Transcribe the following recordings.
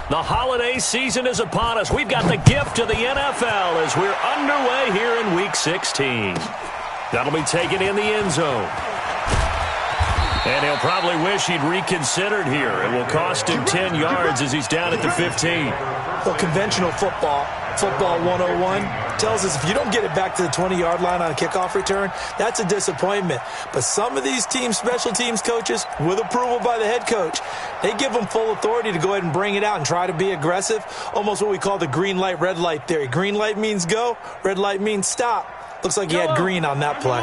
The holiday season is upon us. We've got the gift of the NFL as we're underway here in Week 16. That'll be taken in the end zone. And he'll probably wish he'd reconsidered here. It will cost him 10 yards as he's down at the 15. Well, conventional football 101, tells us if you don't get it back to the 20-yard line on a kickoff return, that's a disappointment. But some of these special teams coaches, with approval by the head coach, they give them full authority to go ahead and bring it out and try to be aggressive, almost what we call the green light, red light theory. Green light means go, red light means stop. Looks like he had green on that play.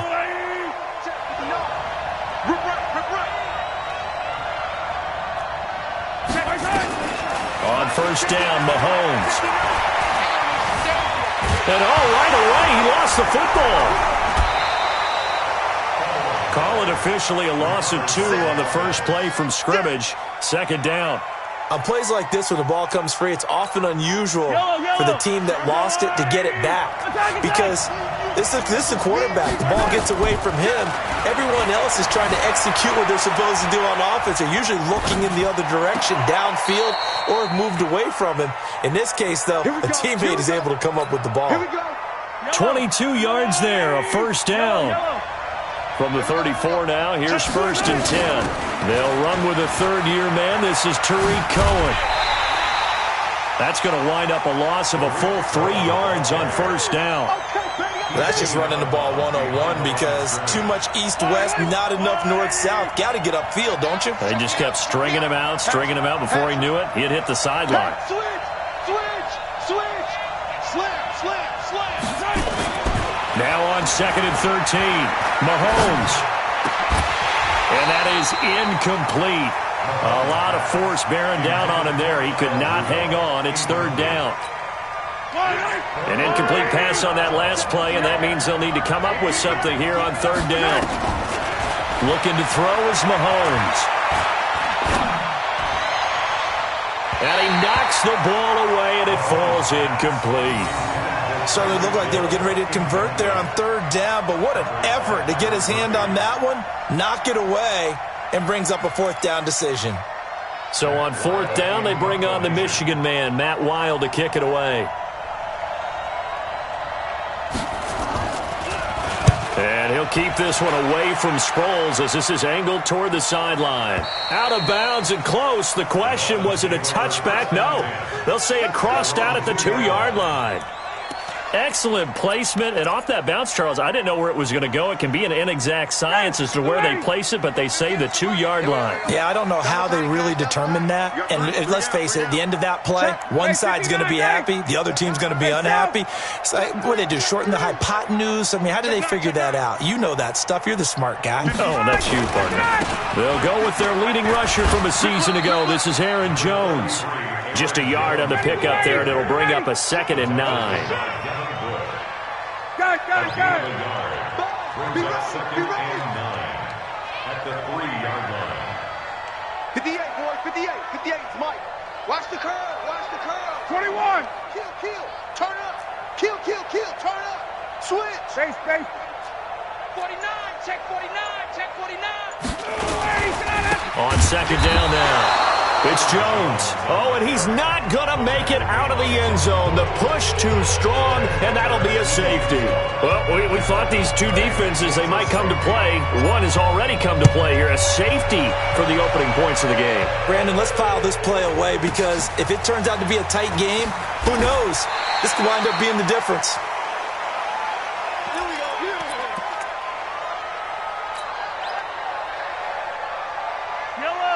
On first down, Mahomes. And right away, he lost the football. Call it officially a loss of 2 on the first play from scrimmage. Second down. On plays like this where the ball comes free, it's often unusual for the team that lost it to get it back. Because this is a quarterback. The ball gets away from him. Everyone else is trying to execute what they're supposed to do on offense. They're usually looking in the other direction, downfield, or have moved away from him. In this case, though, a teammate is able to come up with the ball. 22 yards there, a first down. From the 34 now, here's first and 10. They'll run with a third-year man. This is Tariq Cohen. That's going to wind up a loss of a full 3 yards on first down. That's just running the ball 101 because too much east-west, not enough north-south. Got to get upfield, don't you? They just kept stringing him out before he knew it. He had hit the sideline. Now on second and 13, Mahomes. And that is incomplete. A lot of force bearing down on him there. He could not hang on. It's third down. An incomplete pass on that last play, and that means they'll need to come up with something here on third down. Looking to throw is Mahomes. And he knocks the ball away, and it falls incomplete. Certainly looked like they were getting ready to convert there on third down, but what an effort to get his hand on that one, knock it away, and brings up a fourth down decision. So on fourth down, they bring on the Michigan man, Matt Wild, to kick it away. And he'll keep this one away from Sproles as this is angled toward the sideline. Out of bounds and close. The question, was it a touchback? No. They'll say it crossed out at the 2-yard line. Excellent placement, and off that bounce, Charles, I didn't know where it was going to go. It can be an inexact science as to where they place it, but they say the 2-yard line. Yeah, I don't know how they really determined that. And let's face it, at the end of that play, one side's going to be happy, the other team's going to be unhappy. It's like, what did they do, shorten the hypotenuse? I mean, how did they figure that out? You know that stuff. You're the smart guy. Oh, that's you, partner. They'll go with their leading rusher from a season ago. This is Aaron Jones. Just a yard on the pickup there, and it'll bring up a 2nd and 9. Be ready. At the 3-yard line. 58, boys, 58. 58, it's Mike. Watch the curl, 21. Kill, turn up. Kill, turn up. Switch. Space. 49, check 49. On second down now. It's Jones. Oh, and he's not going to make it out of the end zone. The push too strong, and that'll be a safety. Well, we thought these two defenses, they might come to play. One has already come to play here. A safety for the opening points of the game. Brandon, let's file this play away because if it turns out to be a tight game, who knows? This could wind up being the difference.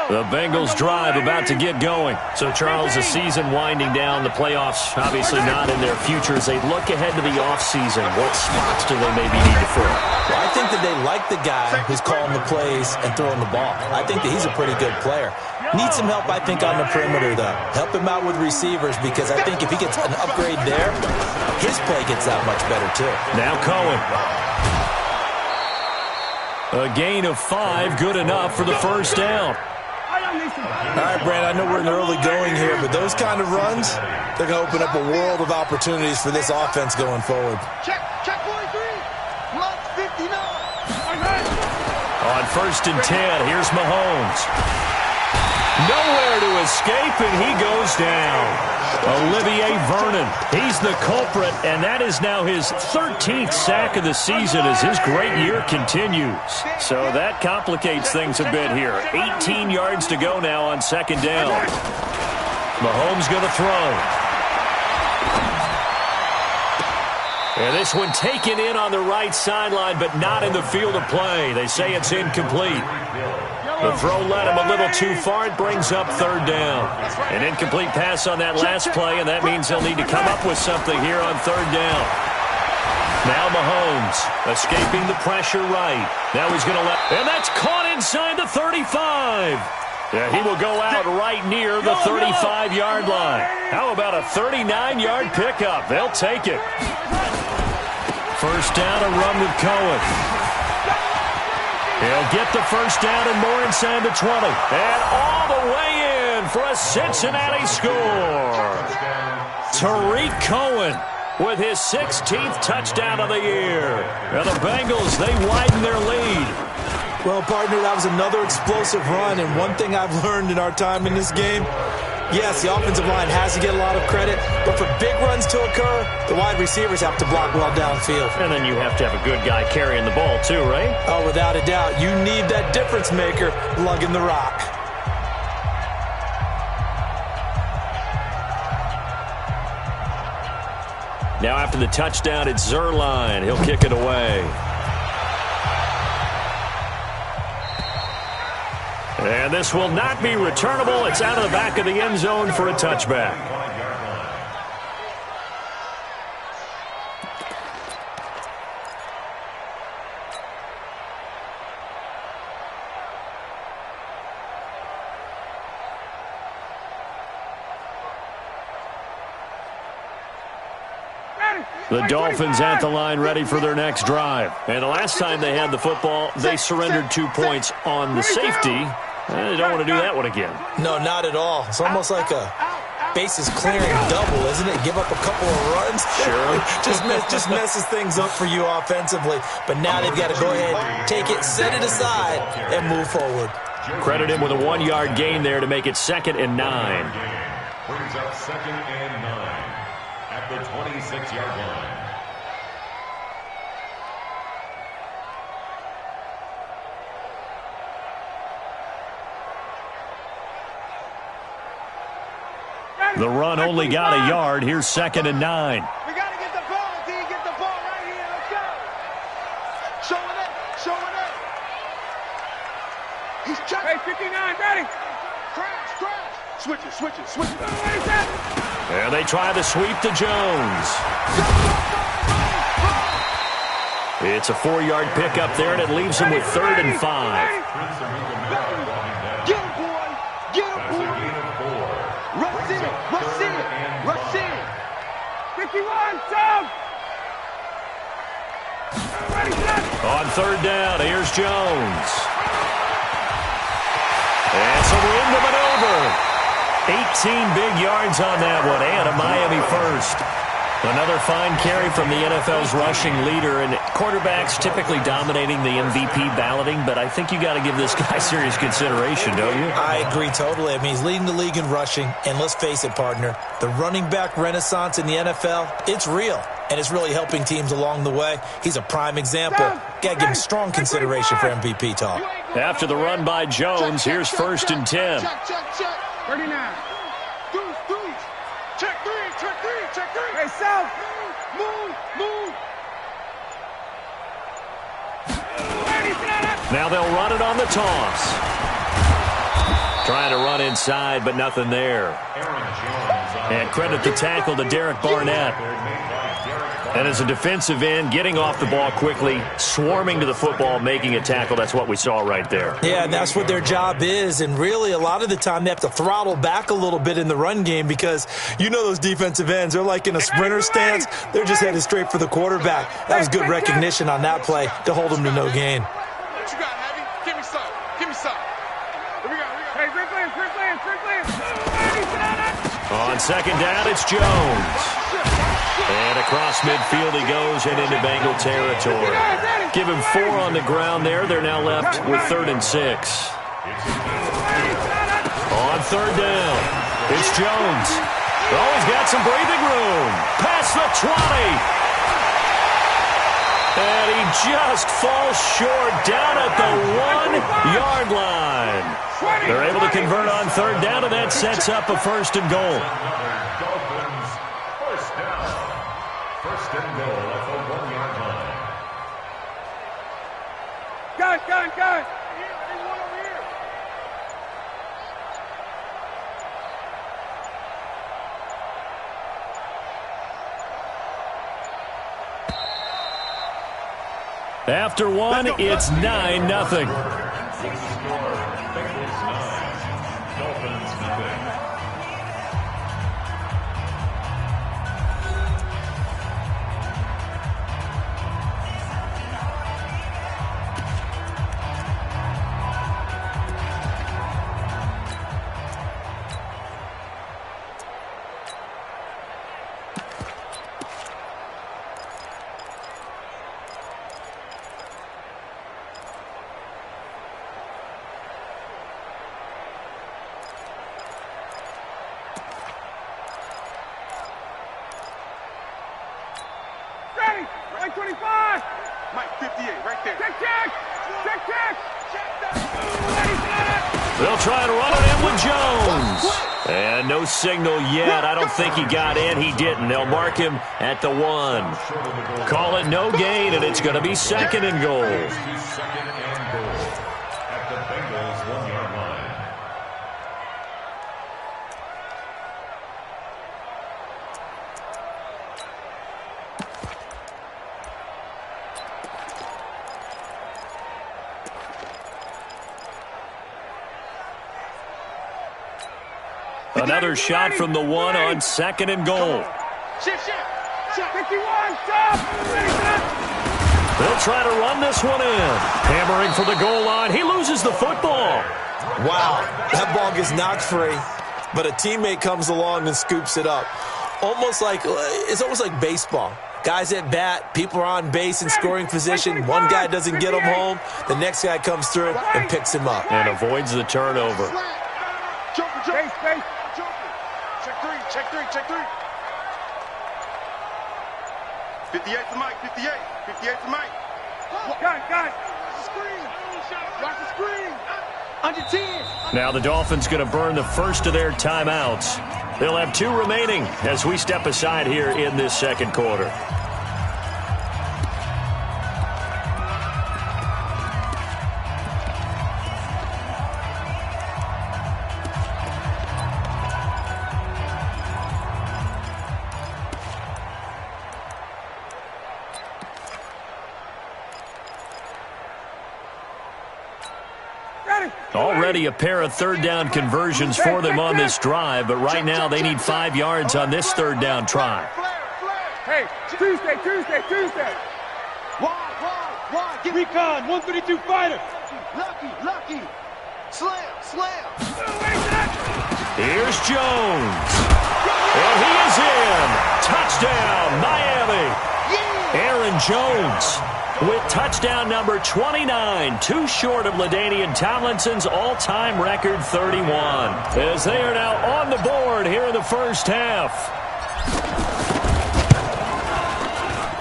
The Bengals drive about to get going. So, Charles, the season winding down, the playoffs obviously not in their future. As they look ahead to the offseason, what spots do they maybe need to fill? Well, I think that they like the guy who's calling the plays and throwing the ball. I think that he's a pretty good player. Needs some help, I think, on the perimeter, though. Help him out with receivers because I think if he gets an upgrade there, his play gets that much better, too. Now Cohen. A gain of 5, good enough for the first down. All right, Brandon, I know we're in the early going here, but those kind of runs, they're going to open up a world of opportunities for this offense going forward. Check 43. Block 59. On first and 10, here's Mahomes. Nowhere to escape, and he goes down. Olivier Vernon, he's the culprit, and that is now his 13th sack of the season as his great year continues. So that complicates things a bit here. 18 yards to go now on second down. Mahomes going to throw. And this one taken in on the right sideline, but not in the field of play. They say it's incomplete. The throw led him a little too far. It brings up third down. An incomplete pass on that last play, and that means they'll need to come up with something here on third down. Now Mahomes escaping the pressure right. Now he's going to let, and that's caught inside the 35. Yeah, he will go out right near the 35-yard line. How about a 39-yard pickup? They'll take it. First down, a run with Cohen. He'll get the first down and more inside the 20. And all the way in for a Cincinnati score. Tariq Cohen with his 16th touchdown of the year. And the Bengals, they widen their lead. Well, partner, that was another explosive run, and one thing I've learned in our time in this game, yes, the offensive line has to get a lot of credit, but for big runs to occur, the wide receivers have to block well downfield. And then you have to have a good guy carrying the ball too, right? Oh, without a doubt. You need that difference maker lugging the rock. Now after the touchdown, it's Zuerlein. He'll kick it away. And this will not be returnable. It's out of the back of the end zone for a touchback. The Dolphins at the line ready for their next drive. And the last time they had the football, they surrendered 2 points on the safety. They don't want to do that one again. No, not at all. It's almost like a bases clearing double, isn't it? Give up a couple of runs. Sure. just messes things up for you offensively. But now they've got to go ahead, take it, set it aside, and move forward. Credit him with a 1-yard gain there to make it 2nd and 9. Brings up 2nd and 9 at the 26-yard line. The run only got a yard. Here's 2nd and 9. We got to get the ball, D. Get the ball right here. Let's go. Showing it. Showing it. He's checking. Hey, 59, ready. Crash. Switch it. And they try the sweep to Jones. It's a 4-yard pickup there, and it leaves him with 3rd and 5. Get him, boy. Rush in. 51, Tom. Ready, set. On 3rd down, here's Jones. And it's a window maneuver. 18 big yards on that one, and a Miami first. Another fine carry from the NFL's rushing leader, and quarterbacks typically dominating the MVP balloting, but I think you got to give this guy serious consideration, don't you? I agree totally. I mean, he's leading the league in rushing, and let's face it, partner, the running back renaissance in the NFL, it's real, and it's really helping teams along the way. He's a prime example. Got to give him strong consideration for MVP talk. After the run by Jones, here's 1st and 10. Check. 39. Deuce. Check three. Hey, South. Move. Now they'll run it on the toss. Trying to run inside, but nothing there. And credit the tackle to Derek Barnett. And as a defensive end, getting off the ball quickly, swarming to the football, making a tackle, that's what we saw right there. Yeah, and that's what their job is. And really, a lot of the time, they have to throttle back a little bit in the run game because you know those defensive ends, they're like in a sprinter stance. They're just headed straight for the quarterback. That was good recognition on that play to hold them to no gain. What you got, Heavy? Give me some. Here we go. Hey, Strickland. On 2nd down, it's Jones. And across midfield he goes and into Bengal territory. Give him 4 on the ground there. They're now left with 3rd and 6. On third down. It's Jones. Oh, he's got some breathing room. Past the 20. And he just falls short down at the 1-yard line. They're able to convert on third down, and that sets up a first and goal. Dolphins, first down. First and goal at the 1-yard line. Gun. After one, it's 9-0. What's the score? Bengals 9, Dolphins nothing. Right 25. Mike, 58, right there. Check. They'll try and run it in with Jones. And no signal yet. I don't think he got in. He didn't. They'll mark him at the 1. Call it no gain, and it's going to be second and goal. Second and goal at the Bengals 1-yard line. Another shot from the 1 on second and goal. Shift. 51, stop. They'll try to run this one in. Hammering for the goal line. He loses the football. Wow, that ball gets knocked free, but a teammate comes along and scoops it up. It's almost like baseball. Guys at bat, people are on base in scoring position. One guy doesn't get him home. The next guy comes through and picks him up. And avoids the turnover. Space. Check three. 58 to Mike, 58 to Mike. Gun. Watch the screen. Under 10. Now the Dolphins going to burn the first of their timeouts. They'll have 2 remaining as we step aside here in this second quarter. Already a pair of third down conversions for them on this drive, but right now they need 5 yards on this third down try. Hey, Tuesday. Wide. Get Recon, 132 fighter. Lucky. Slam. Here's Jones. And he is in. Touchdown, Miami. Aaron Jones with touchdown number 29, 2 short of LaDainian Tomlinson's all-time record 31. As they are now on the board here in the first half.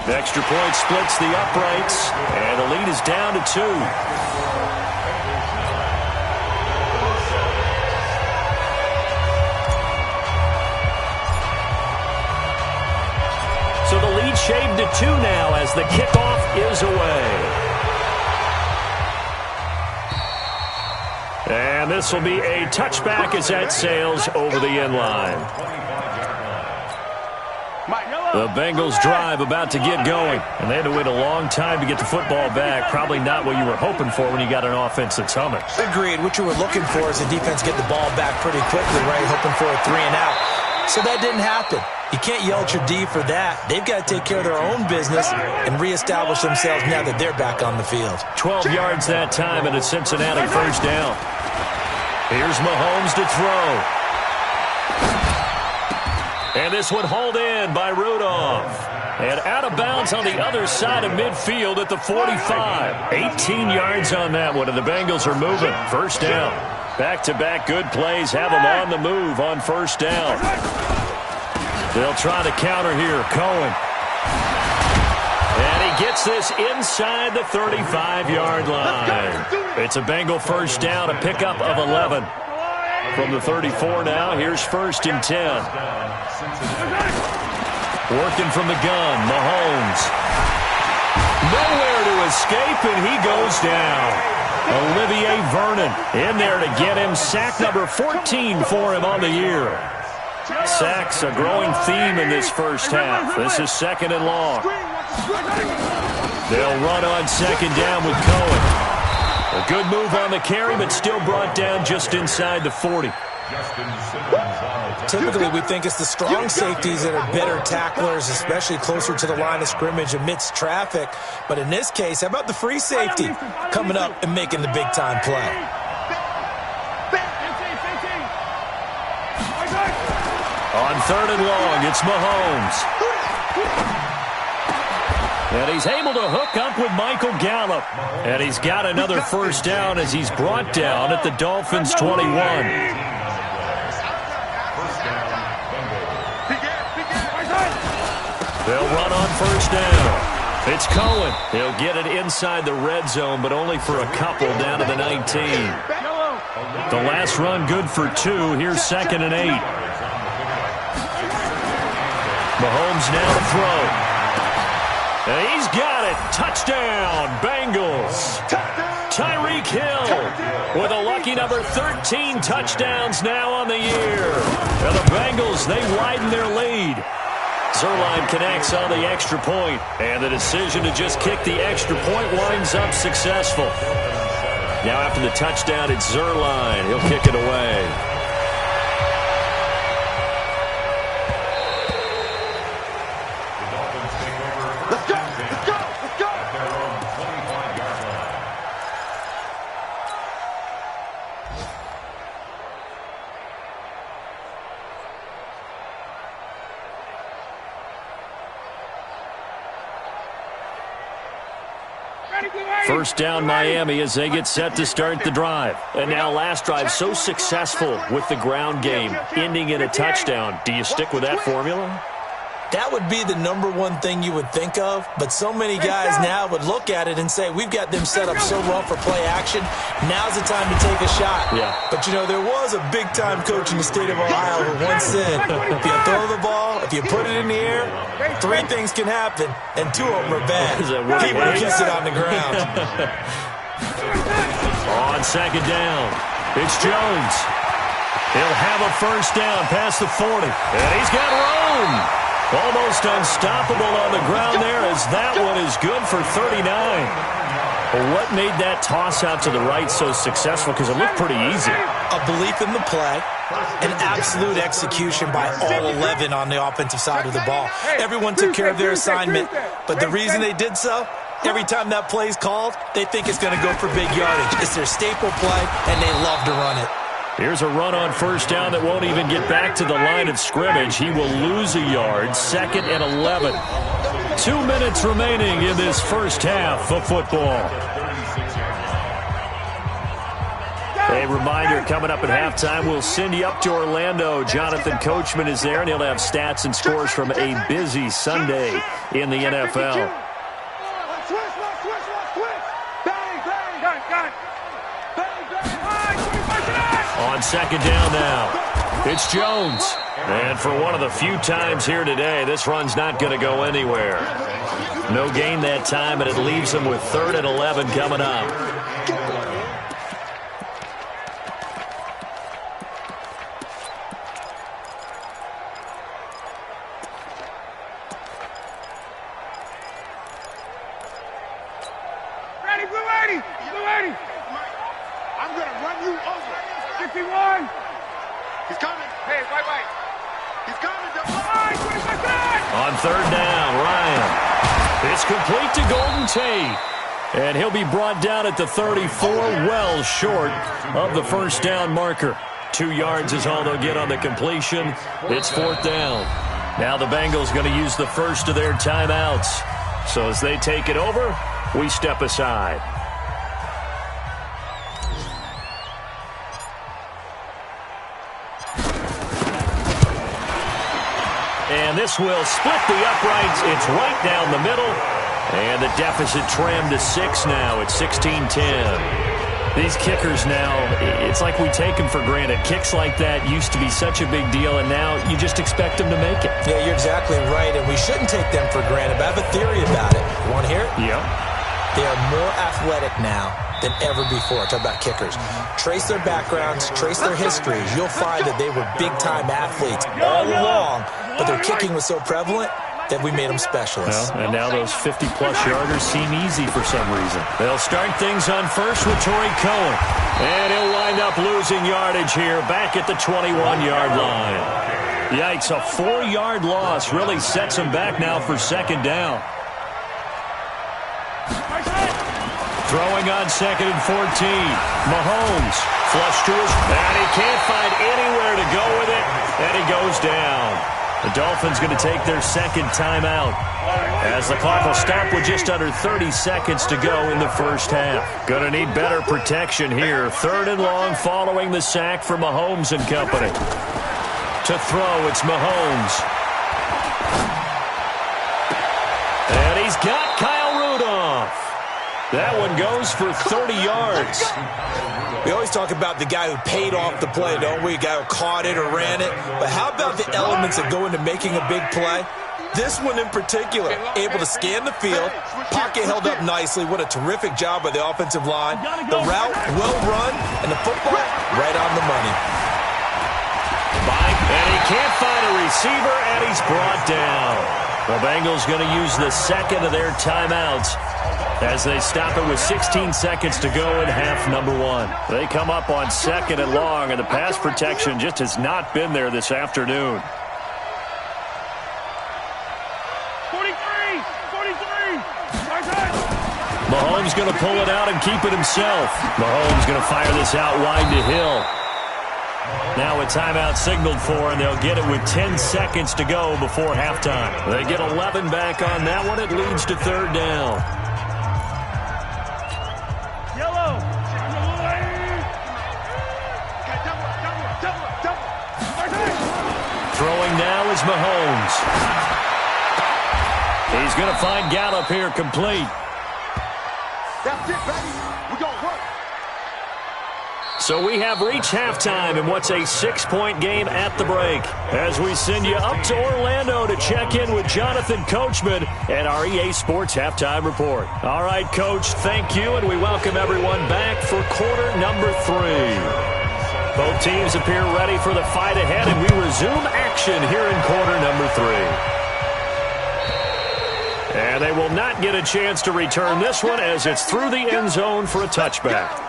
The extra point splits the uprights, and the lead is down to 2. So the lead shaved to 2 now as the kickoff is away. And this will be a touchback as that sails over the end line. The Bengals drive about to get going, and they had to wait a long time to get the football back. Probably not what you were hoping for when you got an offense that's humming. Agreed. What you were looking for is the defense get the ball back pretty quickly, right? Hoping for a 3 and out. So that didn't happen. You can't yell at your D for that. They've got to take care of their own business and reestablish themselves now that they're back on the field. 12 yards that time, and a Cincinnati first down. Here's Mahomes to throw. And this one hauled in by Rudolph. And out of bounds on the other side of midfield at the 45. 18 yards on that one, and the Bengals are moving. First down. Back-to-back good plays have them on the move on first down. They'll try to counter here. Cohen. And he gets this inside the 35-yard line. It's a Bengal first down, a pickup of 11. From the 34 now, here's 1st and 10. Working from the gun, Mahomes. Nowhere to escape, and he goes down. Olivier Vernon in there to get him. Sack number 14 for him on the year. Sacks a growing theme in this first half. This is 2nd and long. They'll run on 2nd down with Cohen. A good move on the carry, but still brought down just inside the 40. Typically, we think it's the strong safeties that are better tacklers, especially closer to the line of scrimmage amidst traffic. But in this case, how about the free safety coming up and making the big-time play? On 3rd and long, it's Mahomes. And he's able to hook up with Michael Gallup. And he's got another first down as he's brought down at the Dolphins' 21. They'll run on first down. It's Cohen. He'll get it inside the red zone, but only for a couple down to the 19. The last run good for 2. Here's 2nd and 8. Mahomes now to throw. And he's got it. Touchdown, Bengals. Tyreek Hill with a lucky number 13 touchdowns now on the year. And the Bengals, they widen their lead. Zerline connects on the extra point, and the decision to just kick the extra point winds up successful. Now after the touchdown, it's Zerline. He'll kick it away. First down Miami as they get set to start the drive. And now last drive so successful with the ground game, ending in a touchdown. Do you stick with that formula? That would be the number one thing you would think of, but so many guys now would look at it and say, we've got them set up so well for play action, now's the time to take a shot. Yeah. But, you know, there was a big-time coach in the state of Ohio who once said, if you throw the ball, if you put it in the air, 3 things can happen, and 2 of them are bad. People kiss it on the ground. On 2nd down, it's Jones. He'll have a first down past the 40, and he's got room. Almost unstoppable on the ground there as that one is good for 39. Well, what made that toss out to the right so successful? Because it looked pretty easy. A belief in the play, an absolute execution by all 11 on the offensive side of the ball. Everyone took care of their assignment, but the reason they did so, every time that play is called, they think it's going to go for big yardage. It's their staple play, and they love to run it. Here's a run on first down that won't even get back to the line of scrimmage. He will lose a yard. 2nd and 11. 2 minutes remaining in this first half of football. A reminder, coming up at halftime, we'll send you up to Orlando. Jonathan Coachman is there, and he'll have stats and scores from a busy Sunday in the NFL. On 2nd down now, it's Jones. And for one of the few times here today, this run's not going to go anywhere. No gain that time, and it leaves them with 3rd and 11 coming up. Ready, Blue 80! Blue 80! I'm going to run you over. 51! He's coming. Hey, white. He's coming. On 3rd down, Ryan. It's complete to Golden Tate. And he'll be brought down at the 34, well short of the first down marker. 2 yards is all they'll get on the completion. It's 4th down. Now the Bengals going to use the first of their timeouts. So as they take it over, we step aside. This will split the uprights. It's right down the middle. And the deficit trimmed to 6 now. It's 16-10. These kickers now, it's like we take them for granted. Kicks like that used to be such a big deal, and now you just expect them to make it. Yeah, you're exactly right, and we shouldn't take them for granted. But I have a theory about it. You want to hear it? Yep. They are more athletic now than ever before. Talk about kickers. Trace their backgrounds, trace their histories. You'll find that they were big-time athletes all along, but their kicking was so prevalent that we made them specialists. Well, and now those 50-plus yarders seem easy for some reason. They'll start things on first with Torrey Cohen. And he'll wind up losing yardage here back at the 21-yard line. Yikes, a 4-yard loss really sets him back now for second down. Throwing on second and 14. Mahomes flush to his, and he can't find anywhere to go with it, and he goes down. The Dolphins going to take their second timeout as the clock will stop with just under 30 seconds to go in the first half. Going to need better protection here. Third and long following the sack for Mahomes and company. To throw, it's Mahomes. And he's got Kyle Rudolph. That one goes for 30 yards. We always talk about the guy who paid off the play, don't we? The guy who caught it or ran it. But how about the elements that go into making a big play? This one in particular, able to scan the field, pocket held up nicely. What a terrific job by the offensive line. The route, well run, and the football, right on the money. And he can't find a receiver, and he's brought down. The Bengals going to use the second of their timeouts as they stop it with 16 seconds to go in half number 1. They come up on second and long, and the pass protection just has not been there this afternoon. 43! Mahomes going to pull it out and keep it himself. Mahomes going to fire this out wide to Hill. Now a timeout signaled for, and they'll get it with 10 seconds to go before halftime. They get 11 back on that one. It leads to third down. Yellow! Throwing now is Mahomes. He's going to find Gallup here complete. That's it, baby. We're going to work. So we have reached halftime in what's a 6-point game at the break, as we send you up to Orlando to check in with Jonathan Coachman and our EA Sports Halftime Report. All right, Coach, thank you, and we welcome everyone back for quarter number 3. Both teams appear ready for the fight ahead, and we resume action here in quarter number 3. And they will not get a chance to return this one as it's through the end zone for a touchback.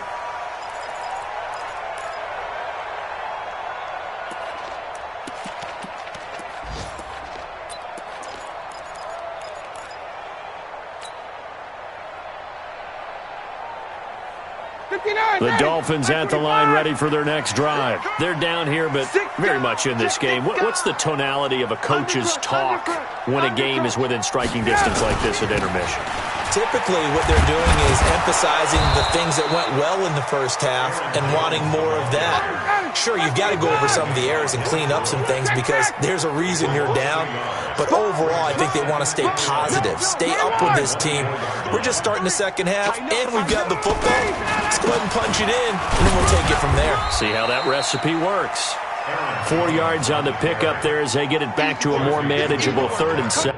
The Dolphins at the line ready for their next drive. They're down here, but very much in this game. What's the tonality of a coach's talk when a game is within striking distance like this at intermission? Typically, what they're doing is emphasizing the things that went well in the first half and wanting more of that. Sure, you've got to go over some of the errors and clean up some things because there's a reason you're down. But overall, I think they want to stay positive, stay up with this team. We're just starting the second half, and we've got the football. Let's go ahead and punch it in, and then we'll take it from there. See how that recipe works. 4 yards on the pickup there as they get it back to a more manageable 3rd and 7.